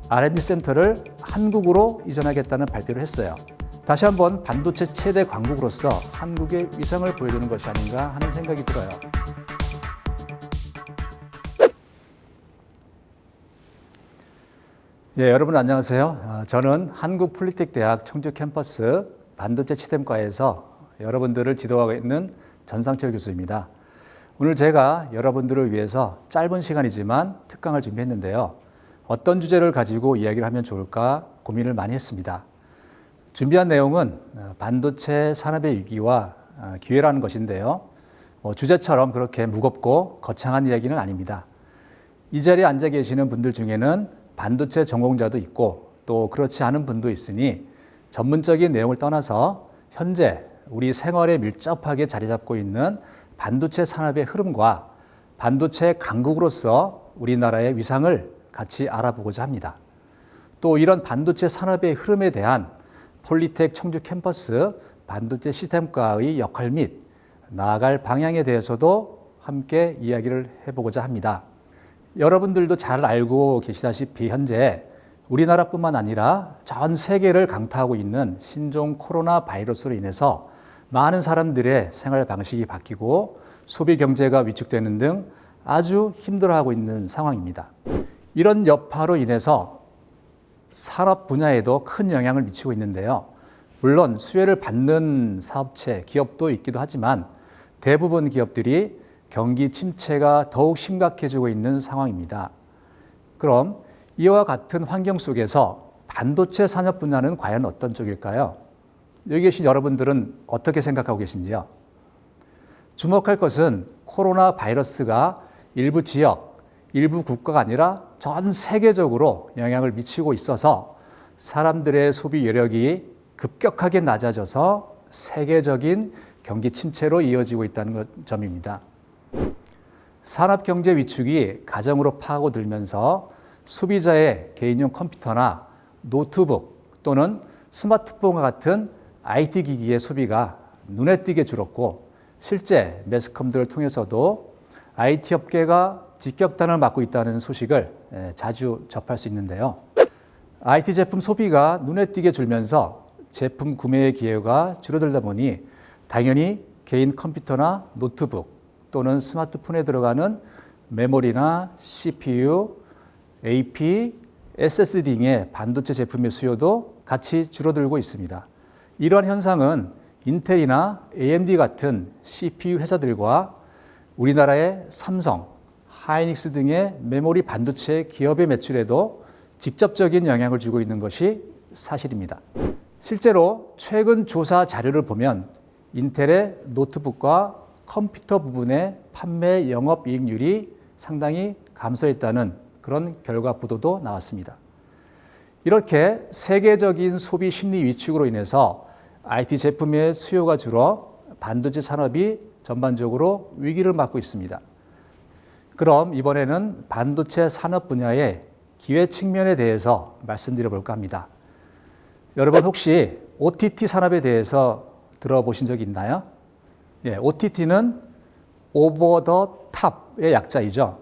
R&D 센터를 한국으로 이전하겠다는 발표를 했어요. 다시 한번 반도체 최대 강국으로서 한국의 위상을 보여주는 것이 아닌가 하는 생각이 들어요. 예, 여러분 안녕하세요. 저는 한국폴리텍대학 청주 캠퍼스 반도체 시스템과에서 여러분들을 지도하고 있는 전상철 교수입니다. 오늘 제가 여러분들을 위해서 짧은 시간이지만 특강을 준비했는데요. 어떤 주제를 가지고 이야기를 하면 좋을까 고민을 많이 했습니다. 준비한 내용은 반도체 산업의 위기와 기회라는 것인데요. 주제처럼 그렇게 무겁고 거창한 이야기는 아닙니다. 이 자리에 앉아 계시는 분들 중에는 반도체 전공자도 있고 또 그렇지 않은 분도 있으니 전문적인 내용을 떠나서 현재 우리 생활에 밀접하게 자리 잡고 있는 반도체 산업의 흐름과 반도체 강국으로서 우리나라의 위상을 같이 알아보고자 합니다. 또 이런 반도체 산업의 흐름에 대한 폴리텍 청주 캠퍼스 반도체 시스템과의 역할 및 나아갈 방향에 대해서도 함께 이야기를 해보고자 합니다. 여러분들도 잘 알고 계시다시피 현재 우리나라뿐만 아니라 전 세계를 강타하고 있는 신종 코로나 바이러스로 인해서 많은 사람들의 생활 방식이 바뀌고 소비 경제가 위축되는 등 아주 힘들어하고 있는 상황입니다. 이런 여파로 인해서 산업 분야에도 큰 영향을 미치고 있는데요. 물론 수혜를 받는 사업체, 기업도 있기도 하지만 대부분 기업들이 경기 침체가 더욱 심각해지고 있는 상황입니다. 그럼 이와 같은 환경 속에서 반도체 산업 분야는 과연 어떤 쪽일까요? 여기 계신 여러분들은 어떻게 생각하고 계신지요? 주목할 것은 코로나 바이러스가 일부 지역, 일부 국가가 아니라 전 세계적으로 영향을 미치고 있어서 사람들의 소비 여력이 급격하게 낮아져서 세계적인 경기 침체로 이어지고 있다는 점입니다. 산업경제 위축이 가정으로 파고들면서 소비자의 개인용 컴퓨터나 노트북 또는 스마트폰과 같은 IT 기기의 소비가 눈에 띄게 줄었고 실제 매스컴들을 통해서도 IT 업계가 직격탄을 맞고 있다는 소식을 자주 접할 수 있는데요. IT 제품 소비가 눈에 띄게 줄면서 제품 구매의 기회가 줄어들다 보니 당연히 개인 컴퓨터나 노트북 또는 스마트폰에 들어가는 메모리나 CPU, AP, SSD 등의 반도체 제품의 수요도 같이 줄어들고 있습니다. 이러한 현상은 인텔이나 AMD 같은 CPU 회사들과 우리나라의 삼성, 하이닉스 등의 메모리 반도체 기업의 매출에도 직접적인 영향을 주고 있는 것이 사실입니다. 실제로 최근 조사 자료를 보면 인텔의 노트북과 컴퓨터 부분의 판매 영업이익률이 상당히 감소했다는 그런 결과 보도도 나왔습니다. 이렇게 세계적인 소비 심리 위축으로 인해서 IT 제품의 수요가 줄어 반도체 산업이 전반적으로 위기를 맞고 있습니다. 그럼 이번에는 반도체 산업 분야의 기회 측면에 대해서 말씀드려 볼까 합니다. 여러분 혹시 OTT 산업에 대해서 들어보신 적이 있나요? 예, OTT는 오버 더 탑의 약자이죠.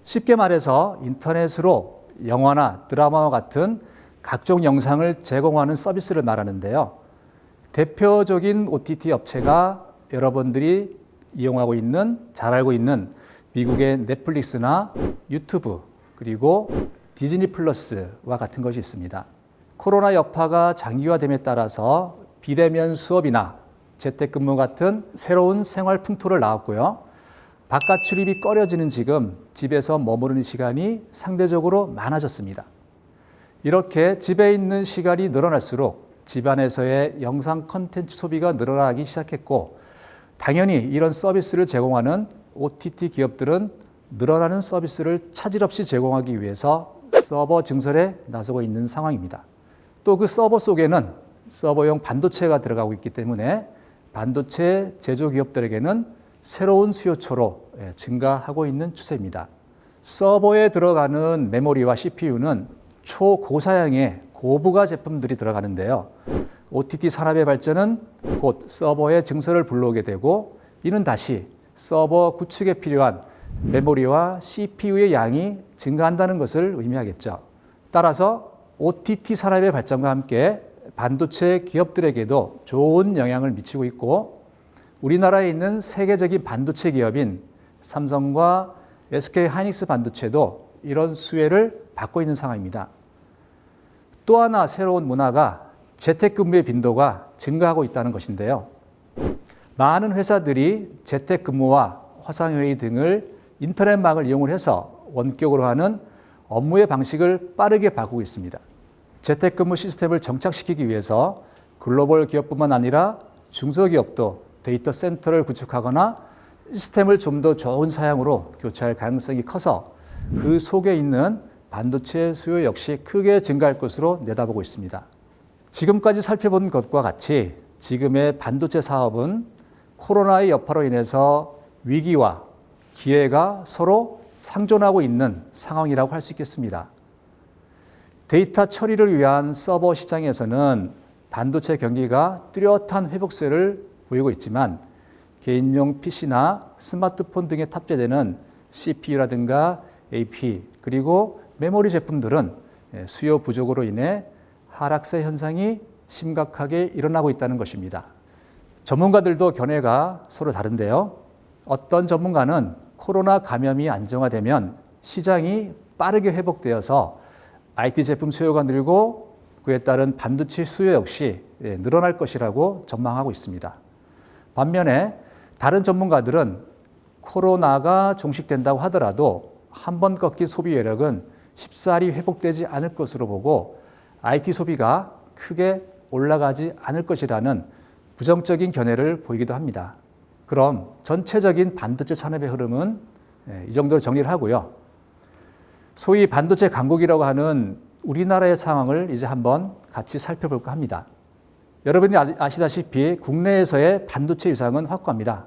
쉽게 말해서 인터넷으로 영화나 드라마와 같은 각종 영상을 제공하는 서비스를 말하는데요. 대표적인 OTT 업체가 여러분들이 이용하고 있는, 잘 알고 있는 미국의 넷플릭스나 유튜브 그리고 디즈니 플러스와 같은 것이 있습니다. 코로나 여파가 장기화됨에 따라서 비대면 수업이나 재택근무 같은 새로운 생활 풍토를 낳았고요. 바깥 출입이 꺼려지는 지금 집에서 머무르는 시간이 상대적으로 많아졌습니다. 이렇게 집에 있는 시간이 늘어날수록 집안에서의 영상 콘텐츠 소비가 늘어나기 시작했고 당연히 이런 서비스를 제공하는 OTT 기업들은 늘어나는 서비스를 차질 없이 제공하기 위해서 서버 증설에 나서고 있는 상황입니다. 또 그 서버 속에는 서버용 반도체가 들어가고 있기 때문에 반도체 제조기업들에게는 새로운 수요처로 증가하고 있는 추세입니다. 서버에 들어가는 메모리와 CPU는 초고사양의 고부가 제품들이 들어가는데요. OTT 산업의 발전은 곧 서버의 증설을 불러오게 되고 이는 다시 서버 구축에 필요한 메모리와 CPU의 양이 증가한다는 것을 의미하겠죠. 따라서 OTT 산업의 발전과 함께 반도체 기업들에게도 좋은 영향을 미치고 있고 우리나라에 있는 세계적인 반도체 기업인 삼성과 SK 하이닉스 반도체도 이런 수혜를 받고 있는 상황입니다. 또 하나 새로운 문화가 재택근무의 빈도가 증가하고 있다는 것인데요. 많은 회사들이 재택근무와 화상회의 등을 인터넷망을 이용을 해서 원격으로 하는 업무의 방식을 빠르게 바꾸고 있습니다. 재택근무 시스템을 정착시키기 위해서 글로벌 기업뿐만 아니라 중소기업도 데이터 센터를 구축하거나 시스템을 좀 더 좋은 사양으로 교체할 가능성이 커서 그 속에 있는 반도체 수요 역시 크게 증가할 것으로 내다보고 있습니다. 지금까지 살펴본 것과 같이 지금의 반도체 사업은 코로나의 여파로 인해서 위기와 기회가 서로 상존하고 있는 상황이라고 할 수 있겠습니다. 데이터 처리를 위한 서버 시장에서는 반도체 경기가 뚜렷한 회복세를 보이고 있지만 개인용 PC나 스마트폰 등에 탑재되는 CPU라든가 AP 그리고 메모리 제품들은 수요 부족으로 인해 하락세 현상이 심각하게 일어나고 있다는 것입니다. 전문가들도 견해가 서로 다른데요. 어떤 전문가는 코로나 감염이 안정화되면 시장이 빠르게 회복되어서 IT 제품 수요가 늘고 그에 따른 반도체 수요 역시 늘어날 것이라고 전망하고 있습니다. 반면에 다른 전문가들은 코로나가 종식된다고 하더라도 한 번 꺾인 소비 여력은 쉽사리 회복되지 않을 것으로 보고 IT 소비가 크게 올라가지 않을 것이라는 부정적인 견해를 보이기도 합니다. 그럼 전체적인 반도체 산업의 흐름은 이 정도로 정리를 하고요. 소위 반도체 강국이라고 하는 우리나라의 상황을 이제 한번 같이 살펴볼까 합니다. 여러분이 아시다시피 국내에서의 반도체 위상은 확고합니다.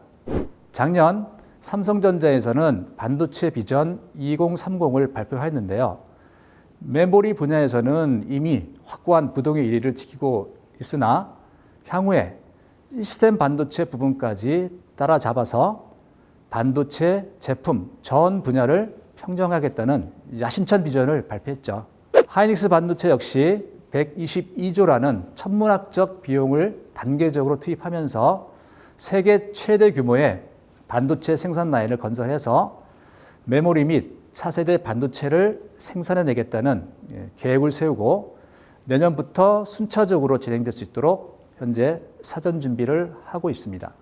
작년 삼성전자에서는 반도체 비전 2030을 발표했는데요. 메모리 분야에서는 이미 확고한 부동의 1위를 지키고 있으나 향후에 시스템 반도체 부분까지 따라잡아서 반도체 제품 전 분야를 평정하겠다는 야심찬 비전을 발표했죠. 하이닉스 반도체 역시 122조라는 천문학적 비용을 단계적으로 투입하면서 세계 최대 규모의 반도체 생산 라인을 건설해서 메모리 및 차세대 반도체를 생산해내겠다는 계획을 세우고 내년부터 순차적으로 진행될 수 있도록 현재 사전 준비를 하고 있습니다.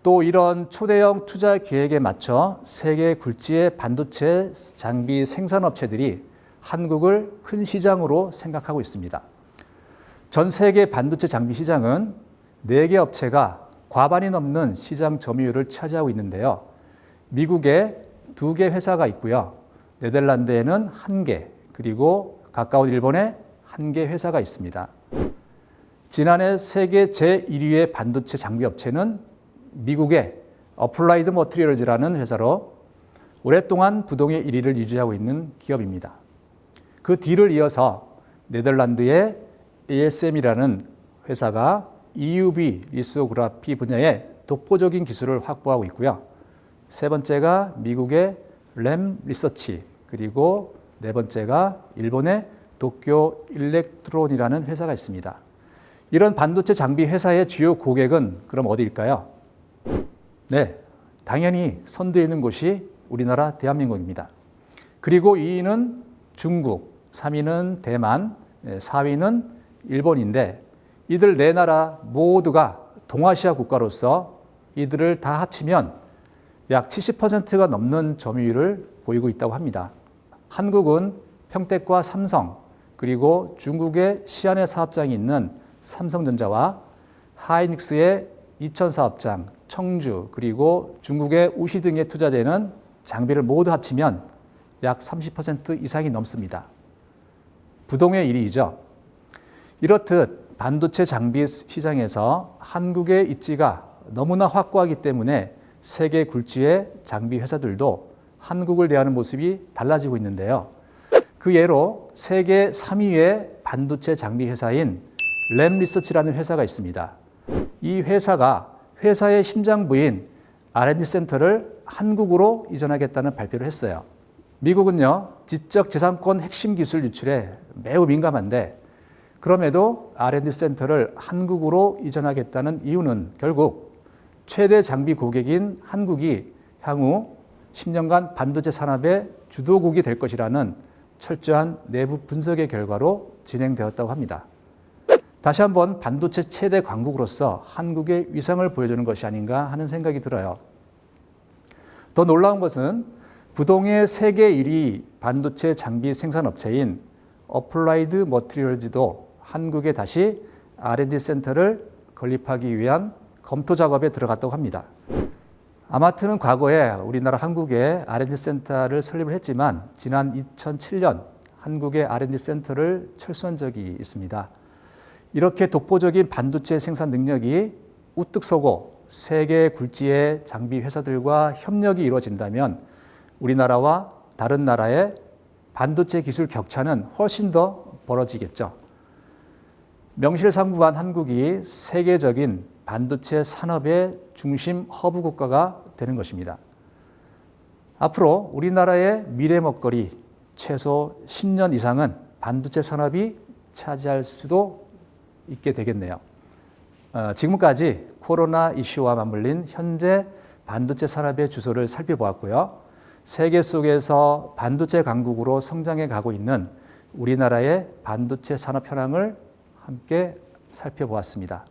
또 이런 초대형 투자 계획에 맞춰 세계 굴지의 반도체 장비 생산업체들이 한국을 큰 시장으로 생각하고 있습니다. 전 세계 반도체 장비 시장은 4개 업체가 과반이 넘는 시장 점유율을 차지하고 있는데요. 미국에 2개 회사가 있고요. 네덜란드에는 1개, 그리고 가까운 일본에 1개 회사가 있습니다. 지난해 세계 제1위의 반도체 장비 업체는 미국의 어플라이드 머티리얼즈라는 회사로 오랫동안 부동의 1위를 유지하고 있는 기업입니다. 그 뒤를 이어서 네덜란드의 ASM이라는 회사가 EUV 리소그라피 분야의 독보적인 기술을 확보하고 있고요. 세 번째가 미국의 램 리서치, 그리고 네 번째가 일본의 도쿄 일렉트론이라는 회사가 있습니다. 이런 반도체 장비 회사의 주요 고객은 그럼 어디일까요? 네, 당연히 선두에 있는 곳이 우리나라 대한민국입니다. 그리고 2위는 중국, 3위는 대만, 4위는 일본인데 이들 네 나라 모두가 동아시아 국가로서 이들을 다 합치면 약 70%가 넘는 점유율을 보이고 있다고 합니다. 한국은 평택과 삼성, 그리고 중국의 시안에 사업장이 있는 삼성전자와 하이닉스의 이천 사업장, 청주, 그리고 중국의 우시 등에 투자되는 장비를 모두 합치면 약 30% 이상이 넘습니다. 부동의 1위이죠. 이렇듯 반도체 장비 시장에서 한국의 입지가 너무나 확고하기 때문에 세계 굴지의 장비 회사들도 한국을 대하는 모습이 달라지고 있는데요. 그 예로 세계 3위의 반도체 장비 회사인 램 리서치라는 회사가 있습니다. 이 회사가 회사의 심장부인 R&D 센터를 한국으로 이전하겠다는 발표를 했어요. 미국은요, 지적재산권 핵심 기술 유출에 매우 민감한데 그럼에도 R&D 센터를 한국으로 이전하겠다는 이유는 결국 최대 장비 고객인 한국이 향후 10년간 반도체 산업의 주도국이 될 것이라는 철저한 내부 분석의 결과로 진행되었다고 합니다. 다시 한번 반도체 최대 강국으로서 한국의 위상을 보여주는 것이 아닌가 하는 생각이 들어요. 더 놀라운 것은 부동의 세계 1위 반도체 장비 생산업체인 어플라이드 머티리얼즈도 한국에 다시 R&D 센터를 건립하기 위한 검토 작업에 들어갔다고 합니다. 아마트는 과거에 우리나라 한국에 R&D 센터를 설립을 했지만 지난 2007년 한국의 R&D 센터를 철수한 적이 있습니다. 이렇게 독보적인 반도체 생산 능력이 우뚝 서고 세계 굴지의 장비 회사들과 협력이 이루어진다면 우리나라와 다른 나라의 반도체 기술 격차는 훨씬 더 벌어지겠죠. 명실상부한 한국이 세계적인 반도체 산업의 중심 허브 국가가 되는 것입니다. 앞으로 우리나라의 미래 먹거리 최소 10년 이상은 반도체 산업이 차지할 수도 있게 되겠네요. 지금까지 코로나 이슈와 맞물린 현재 반도체 산업의 주소를 살펴보았고요. 세계 속에서 반도체 강국으로 성장해 가고 있는 우리나라의 반도체 산업 현황을 함께 살펴보았습니다.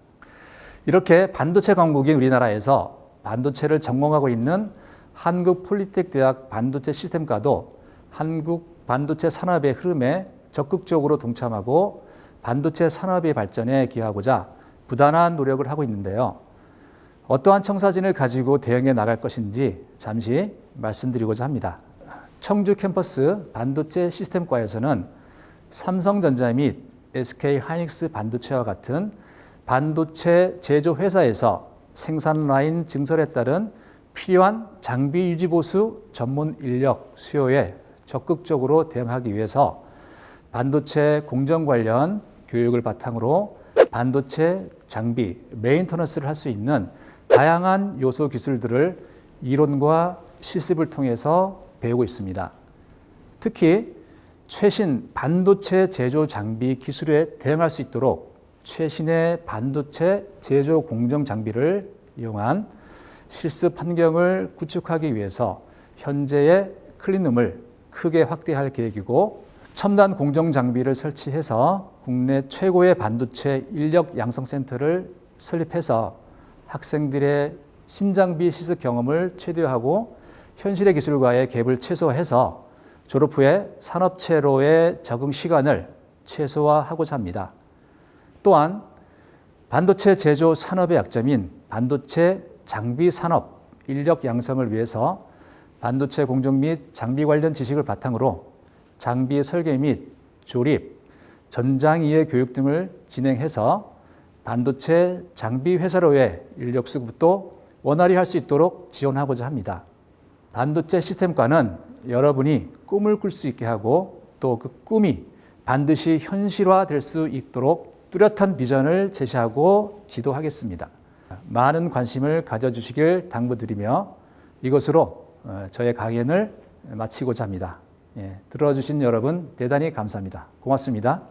이렇게 반도체 강국인 우리나라에서 반도체를 전공하고 있는 한국폴리텍대학 반도체 시스템과도 한국 반도체 산업의 흐름에 적극적으로 동참하고 반도체 산업의 발전에 기여하고자 부단한 노력을 하고 있는데요. 어떠한 청사진을 가지고 대응해 나갈 것인지 잠시 말씀드리고자 합니다. 청주 캠퍼스 반도체 시스템과에서는 삼성전자 및 SK하이닉스 반도체와 같은 반도체 제조 회사에서 생산 라인 증설에 따른 필요한 장비 유지 보수 전문 인력 수요에 적극적으로 대응하기 위해서 반도체 공정 관련 교육을 바탕으로 반도체 장비 메인터넌스를 할 수 있는 다양한 요소 기술들을 이론과 실습을 통해서 배우고 있습니다. 특히 최신 반도체 제조 장비 기술에 대응할 수 있도록 최신의 반도체 제조 공정 장비를 이용한 실습 환경을 구축하기 위해서 현재의 클린룸을 크게 확대할 계획이고 첨단 공정 장비를 설치해서 국내 최고의 반도체 인력 양성센터를 설립해서 학생들의 신장비 실습 경험을 최대화하고 현실의 기술과의 갭을 최소화해서 졸업 후에 산업체로의 적응 시간을 최소화하고자 합니다. 또한 반도체 제조 산업의 약점인 반도체 장비 산업 인력 양성을 위해서 반도체 공정 및 장비 관련 지식을 바탕으로 장비 설계 및 조립, 전장이해 교육 등을 진행해서 반도체 장비 회사로의 인력 수급도 원활히 할 수 있도록 지원하고자 합니다. 반도체 시스템과는 여러분이 꿈을 꿀 수 있게 하고 또 그 꿈이 반드시 현실화될 수 있도록 뚜렷한 비전을 제시하고 지도하겠습니다. 많은 관심을 가져주시길 당부드리며 이것으로 저의 강연을 마치고자 합니다. 들어주신 여러분 대단히 감사합니다. 고맙습니다.